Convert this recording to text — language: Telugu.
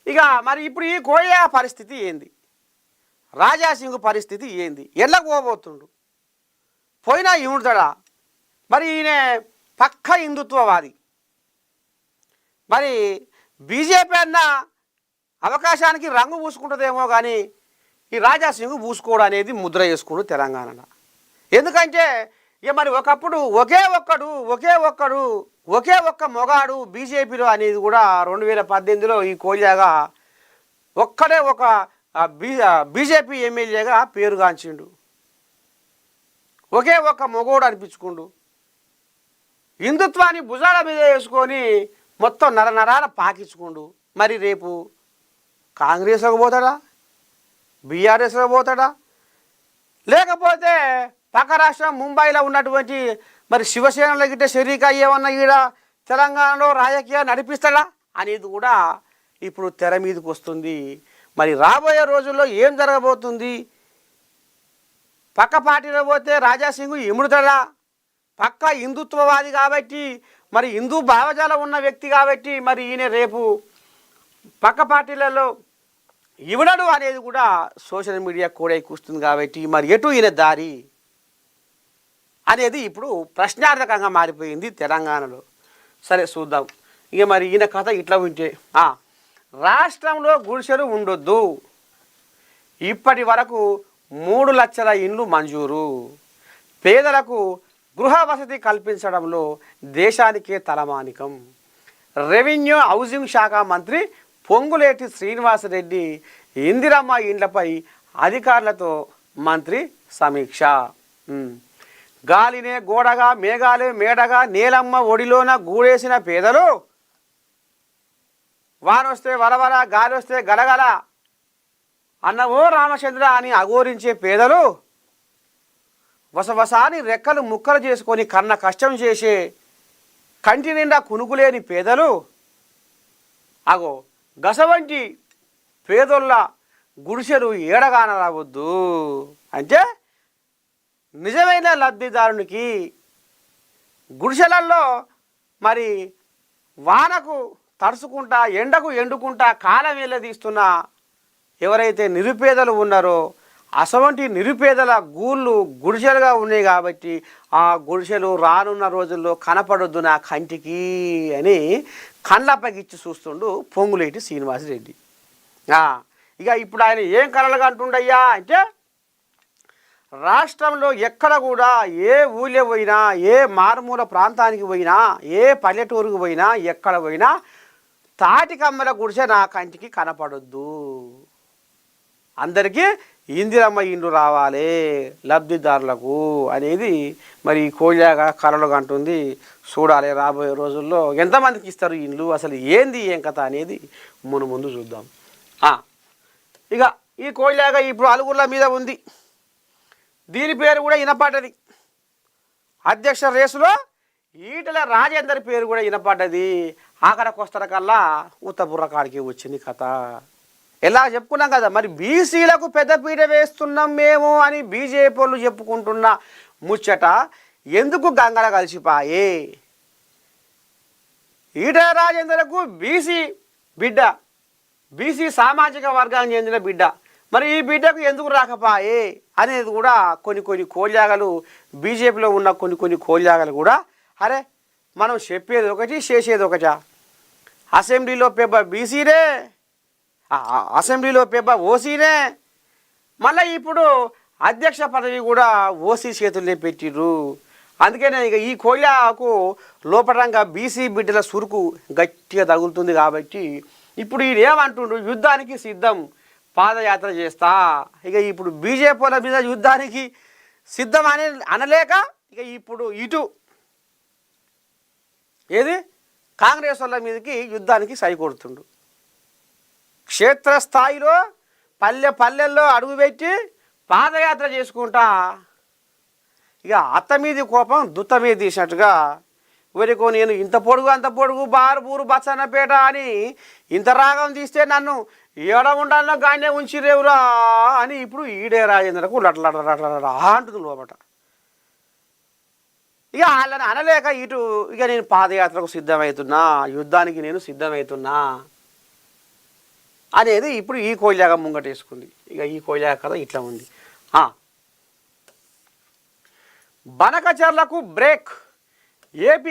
ఇక మరి ఇప్పుడు ఈ కోయ పరిస్థితి ఏంది, రాజాసింగ్ పరిస్థితి ఏంది, ఎళ్ళకు పోబోతుండు, పోయినా ఇముడతాడా? మరి ఈయన పక్క హిందుత్వవాది. మరి బీజేపీ అన్న అవకాశానికి రంగు పూసుకుంటుందేమో కానీ ఈ రాజాసింగ్ పూసుకోవడం అనేది ముద్ర వేసుకుడు తెలంగాణలో. ఎందుకంటే ఇక మరి ఒకప్పుడు ఒకే ఒక్క మొగాడు బీజేపీలో అనేది కూడా 2018లో ఈ కోలియాగా ఒక్కడే ఒక బీజేపీ ఎమ్మెల్యేగా పేరుగాంచిండు. ఒకే ఒక్క మొగోడు అనిపించుకుండు. హిందుత్వాన్ని భుజాల మీద వేసుకొని మొత్తం నరనరాన పాకించుకుండు. మరి రేపు కాంగ్రెస్లోకి పోతాడా, బీఆర్ఎస్లో పోతాడా, లేకపోతే పక్క రాష్ట్రం ముంబైలో ఉన్నటువంటి మరి శివసేనలో గిట్ట షరీక్ అయ్యేమన్నా ఈడ తెలంగాణలో రాజకీయాలు నడిపిస్తాడా అనేది కూడా ఇప్పుడు తెర మీదకి వస్తుంది. మరి రాబోయే రోజుల్లో ఏం జరగబోతుంది? పక్క పార్టీలో పోతే రాజాసింగ్ ఇముడుతాడా? పక్క హిందుత్వవాది కాబట్టి, మరి హిందూ భావజాలం ఉన్న వ్యక్తి కాబట్టి మరి ఈయన రేపు పక్క పార్టీలలో ఇవ్వడు అనేది కూడా సోషల్ మీడియా కూడా కూస్తుంది. కాబట్టి మరి ఎటు ఈయన దారి అనేది ఇప్పుడు ప్రశ్నార్థకంగా మారిపోయింది తెలంగాణలో. సరే చూద్దాం. ఇక మరి ఈయన కథ ఇట్లా ఉంటే రాష్ట్రంలో గుడిసెలు ఉండొద్దు, ఇప్పటి వరకు 3 లక్షల ఇండ్లు మంజూరు, పేదలకు గృహ వసతి కల్పించడంలో దేశానికే తలమానికం. రెవెన్యూ హౌసింగ్ శాఖ మంత్రి పొంగులేటి శ్రీనివాసరెడ్డి ఇందిరమ్మ ఇండ్లపై అధికారులతో మంత్రి సమీక్ష. గాలినే గోడగా మేఘాలే మేడగా నేలమ్మ ఒడిలోన గూడేసిన పేదలు, వానొస్తే వరవర గాలి వస్తే గలగల అన్నవో రామచంద్ర అని అఘోరించే పేదలు, వసవసాని రెక్కలు ముక్కలు చేసుకొని కన్న కష్టం చేసే కంటి నిండా కునుకులేని పేదలు, అగో గసవంటి పేదోళ్ళ గుడిసెలు ఏడగాన రావద్దు అంటే నిజమైన లబ్ధిదారునికి గుడిసెలల్లో మరి వానకు తడుచుకుంటా ఎండకు ఎండుకుంటా కాలం తీస్తున్న ఎవరైతే నిరుపేదలు ఉన్నారో అటువంటి నిరుపేదల గూళ్ళు గుడిసెలుగా ఉన్నాయి. కాబట్టి ఆ గుడిసెలు రానున్న రోజుల్లో కనపడొద్దు నా కంటికి అని కండ్లపగిచ్చి చూస్తుండు పొంగులేటి శ్రీనివాసరెడ్డి. ఇక ఇప్పుడు ఆయన ఏం కలలుగా అంటుండయ్యా అంటే, రాష్ట్రంలో ఎక్కడ కూడా ఏ ఊళ్ళో పోయినా, ఏ మారుమూల ప్రాంతానికి పోయినా, ఏ పల్లెటూరుకు పోయినా, ఎక్కడ పోయినా తాటికమ్మల గుడిసె నా కంటికి కనపడొద్దు, అందరికీ ఇందిరమ్మ ఇండ్లు రావాలి లబ్ధిదారులకు అనేది మరి కోళ్ళగా కలలుగా అంటుంది. చూడాలి రాబోయే రోజుల్లో ఎంతమందికి ఇస్తారు ఇండ్లు, అసలు ఏంది ఏం కథ అనేది ముందు చూద్దాం. ఇక ఈ కోళ్ళగా ఇప్పుడు అలుగుర్ల మీద ఉంది, దీని పేరు కూడా వినపడ్డది. అధ్యక్ష రేసులో ఈటల రాజేందర్ పేరు కూడా వినపడ్డది. ఆఖరికి వస్తార కల్లా ఉత్తపుర్ర కాడికి వచ్చింది కథ. ఎలా చెప్పుకున్నాం కదా, మరి బీసీలకు పెద్దపీట వేస్తున్నాం మేము అని బీజేపీ వాళ్ళు చెప్పుకుంటున్న ముచ్చట ఎందుకు గంగల కలిసిపాయే? ఈటల రాజేందర్కు బీసీ బిడ్డ, బీసీ సామాజిక వర్గానికి చెందిన బిడ్డ, మరి ఈ బిడ్డకు ఎందుకు రాకపాయే అనేది కూడా కొన్ని కోల్యాగలు, బీజేపీలో ఉన్న కొన్ని కోల్యాగలు కూడా అరే మనం చెప్పేది ఒకటి చేసేది ఒకటా, అసెంబ్లీలో పెబ్బ బీసీనే, అసెంబ్లీలో పెబ్బ ఓసీనే, మళ్ళీ ఇప్పుడు అధ్యక్ష పదవి కూడా ఓసీ చేతుల్లో పెట్టిర్రు. అందుకనే ఇక ఈ కోల్యాకు లోపటంగా బీసీ బిడ్డల సురుకు గట్టిగా తగులుతుంది. కాబట్టి ఇప్పుడు ఈయన ఏమంటుండ్రు, యుద్ధానికి సిద్ధం, పాదయాత్ర చేస్తా. ఇక ఇప్పుడు బీజేపీల మీద యుద్ధానికి సిద్ధం అని అనలేక ఇక ఇప్పుడు ఇటు ఏది కాంగ్రెస్ వాళ్ళ మీదకి యుద్ధానికి సై కొడుతుండు. క్షేత్రస్థాయిలో పల్లెల్లో అడుగుపెట్టి పాదయాత్ర చేసుకుంటా ఇక అత్త మీది కోపం దుత్త మీద తీసినట్టుగా, వరికో నేను ఇంత పొడుగు అంత పొడుగు బారుబూరు బచ్చన్నపేట అని ఇంత రాగం తీస్తే నన్ను ఏడ ఉండాలన్నా గానే ఉంచిరేవురా అని ఇప్పుడు ఈడే రాజేంద్రకు లట్లట్లట్ల అంటుంది లోపట. ఇక వాళ్ళని అనలేక ఇటు ఇక నేను పాదయాత్రకు సిద్ధమవుతున్నా, యుద్ధానికి నేను సిద్ధమవుతున్నా. అనేది ఇప్పుడు ఈ కోయిలాగా ముంగటేసుకుంది. ఇక ఈ కోయిలాగా కథ ఇట్లా ఉంది. బనకచర్లకు బ్రేక్. ఏపీ